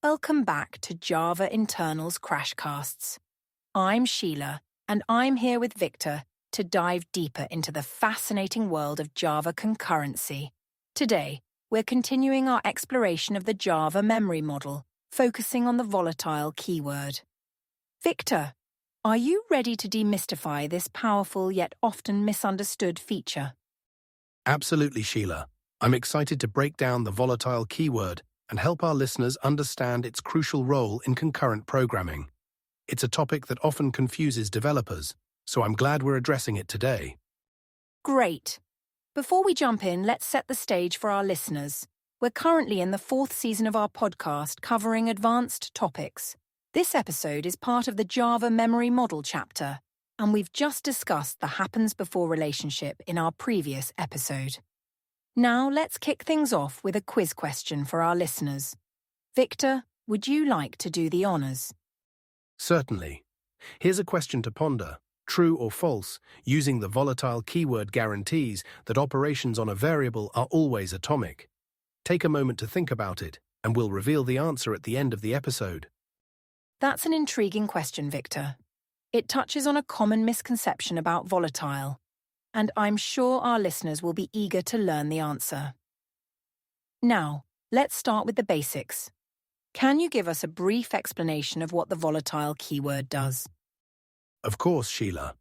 Welcome back to Java Internals Crashcasts. I'm Sheila, and I'm here with Victor to dive deeper into the fascinating world of Java concurrency. Today, we're continuing our exploration of the Java memory model, focusing on the volatile keyword. Victor, are you ready to demystify this powerful yet often misunderstood feature? Absolutely, Sheila. I'm excited to break down the volatile keyword and help our listeners understand its crucial role in concurrent programming. It's a topic that often confuses developers, so I'm glad we're addressing it today. Great. Before we jump in, let's set the stage for our listeners. We're currently in the 4th season of our podcast covering advanced topics. This episode is part of the Java memory model chapter, and we've just discussed the happens before relationship in our previous episode. Now let's kick things off with a quiz question for our listeners. Victor, would you like to do the honors? Certainly. Here's a question to ponder. True or false, using the volatile keyword guarantees that operations on a variable are always atomic. Take a moment to think about it, and we'll reveal the answer at the end of the episode. That's an intriguing question, Victor. It touches on a common misconception about volatile, and I'm sure our listeners will be eager to learn the answer. Now, let's start with the basics. Can you give us a brief explanation of what the volatile keyword does? Of course, Sheila.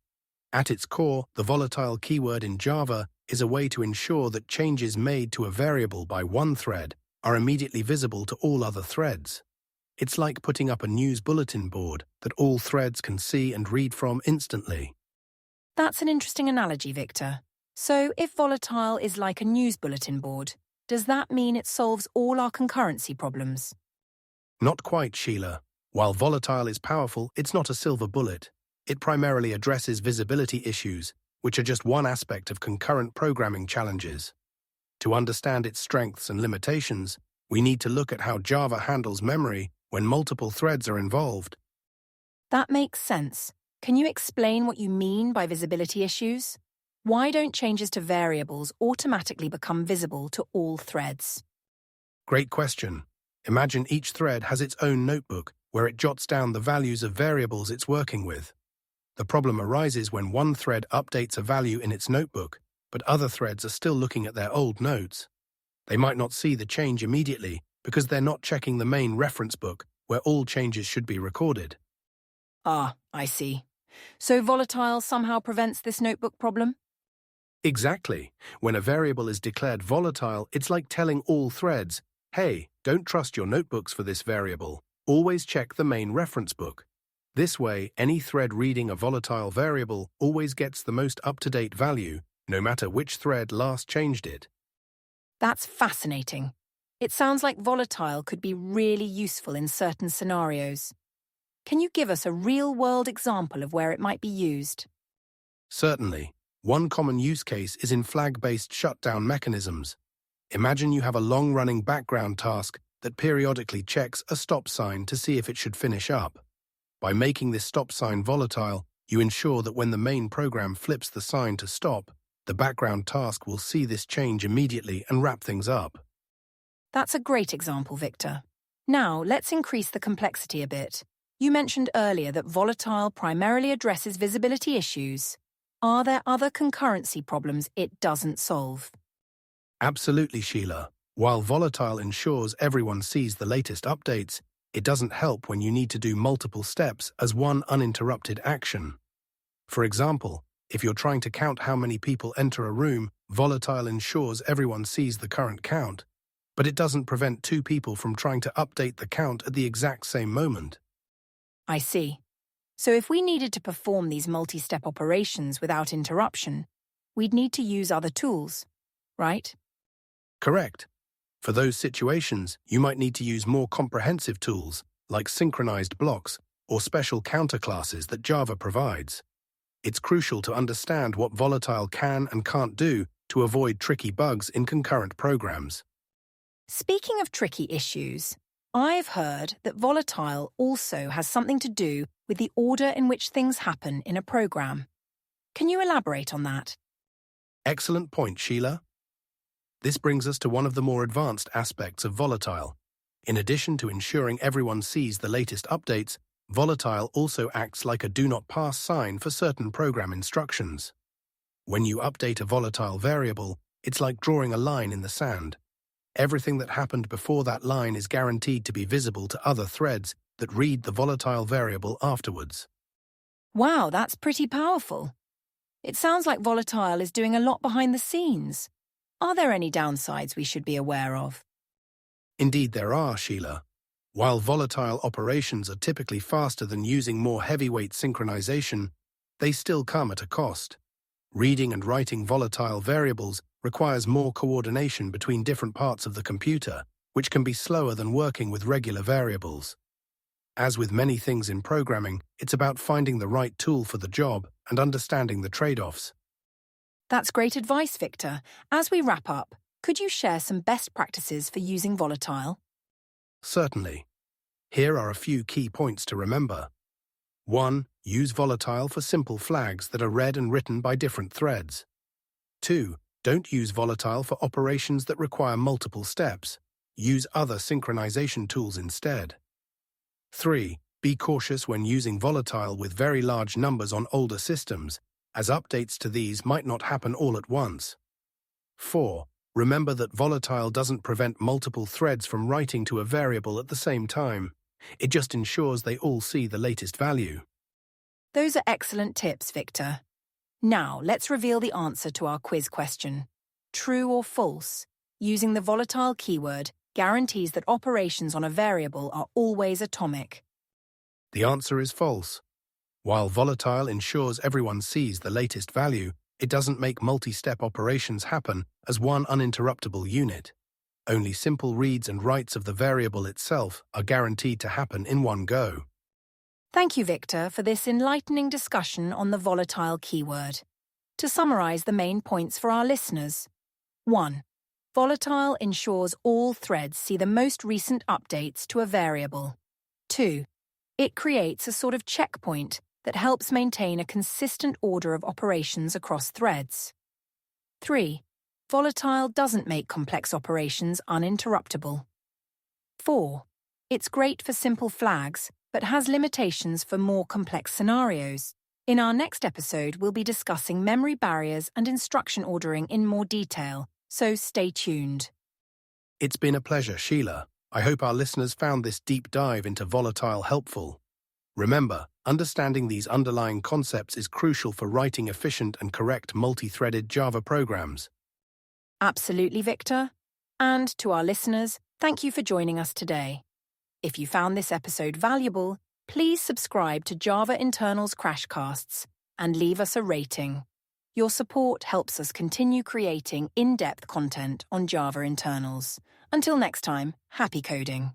At its core, the volatile keyword in Java is a way to ensure that changes made to a variable by one thread are immediately visible to all other threads. It's like putting up a news bulletin board that all threads can see and read from instantly. That's an interesting analogy, Victor. So, if volatile is like a news bulletin board, does that mean it solves all our concurrency problems? Not quite, Sheila. While volatile is powerful, it's not a silver bullet. It primarily addresses visibility issues, which are just one aspect of concurrent programming challenges. To understand its strengths and limitations, we need to look at how Java handles memory when multiple threads are involved. That makes sense. Can you explain what you mean by visibility issues? Why don't changes to variables automatically become visible to all threads? Great question. Imagine each thread has its own notebook where it jots down the values of variables it's working with. The problem arises when one thread updates a value in its notebook, but other threads are still looking at their old notes. They might not see the change immediately because they're not checking the main reference book where all changes should be recorded. Ah, I see. So volatile somehow prevents this notebook problem? Exactly. When a variable is declared volatile, it's like telling all threads, hey, don't trust your notebooks for this variable. Always check the main reference book. This way, any thread reading a volatile variable always gets the most up-to-date value, no matter which thread last changed it. That's fascinating. It sounds like volatile could be really useful in certain scenarios. Can you give us a real-world example of where it might be used? Certainly. One common use case is in flag-based shutdown mechanisms. Imagine you have a long-running background task that periodically checks a stop sign to see if it should finish up. By making this stop sign volatile, you ensure that when the main program flips the sign to stop, the background task will see this change immediately and wrap things up. That's a great example, Victor. Now, let's increase the complexity a bit. You mentioned earlier that volatile primarily addresses visibility issues. Are there other concurrency problems it doesn't solve? Absolutely, Sheila. While volatile ensures everyone sees the latest updates, it doesn't help when you need to do multiple steps as one uninterrupted action. For example, if you're trying to count how many people enter a room, volatile ensures everyone sees the current count, but it doesn't prevent two people from trying to update the count at the exact same moment. I see. So if we needed to perform these multi-step operations without interruption, we'd need to use other tools, right? Correct. For those situations, you might need to use more comprehensive tools, like synchronized blocks or special counter classes that Java provides. It's crucial to understand what volatile can and can't do to avoid tricky bugs in concurrent programs. Speaking of tricky issues, I've heard that volatile also has something to do with the order in which things happen in a program. Can you elaborate on that? Excellent point, Sheila. This brings us to one of the more advanced aspects of volatile. In addition to ensuring everyone sees the latest updates, Volatile also acts like a do-not-pass sign for certain program instructions. When you update a volatile variable, it's like drawing a line in the sand. Everything that happened before that line is guaranteed to be visible to other threads that read the volatile variable afterwards. Wow, that's pretty powerful. It sounds like Volatile is doing a lot behind the scenes. Are there any downsides we should be aware of? Indeed there are, Sheila. While volatile operations are typically faster than using more heavyweight synchronization, they still come at a cost. Reading and writing volatile variables requires more coordination between different parts of the computer, which can be slower than working with regular variables. As with many things in programming, it's about finding the right tool for the job and understanding the trade-offs. That's great advice, Victor. As we wrap up, could you share some best practices for using Volatile? Certainly. Here are a few key points to remember. 1. Use Volatile for simple flags that are read and written by different threads. 2. Don't use Volatile for operations that require multiple steps. Use other synchronization tools instead. 3. Be cautious when using Volatile with very large numbers on older systems, as updates to these might not happen all at once. 4. Remember that Volatile doesn't prevent multiple threads from writing to a variable at the same time. It just ensures they all see the latest value. Those are excellent tips, Victor. Now, let's reveal the answer to our quiz question. True or false? Using the Volatile keyword guarantees that operations on a variable are always atomic. The answer is false. While Volatile ensures everyone sees the latest value, it doesn't make multi-step operations happen as one uninterruptible unit. Only simple reads and writes of the variable itself are guaranteed to happen in one go. Thank you, Victor, for this enlightening discussion on the Volatile keyword. To summarize the main points for our listeners. 1. Volatile ensures all threads see the most recent updates to a variable. 2. It creates a sort of checkpoint that helps maintain a consistent order of operations across threads. 3. Volatile doesn't make complex operations uninterruptible. 4. It's great for simple flags, but has limitations for more complex scenarios. In our next episode, we'll be discussing memory barriers and instruction ordering in more detail, so stay tuned. It's been a pleasure, Sheila. I hope our listeners found this deep dive into Volatile helpful. Remember, understanding these underlying concepts is crucial for writing efficient and correct multi-threaded Java programs. Absolutely, Victor. And to our listeners, thank you for joining us today. If you found this episode valuable, please subscribe to Java Internals Crashcasts and leave us a rating. Your support helps us continue creating in-depth content on Java internals. Until next time, happy coding.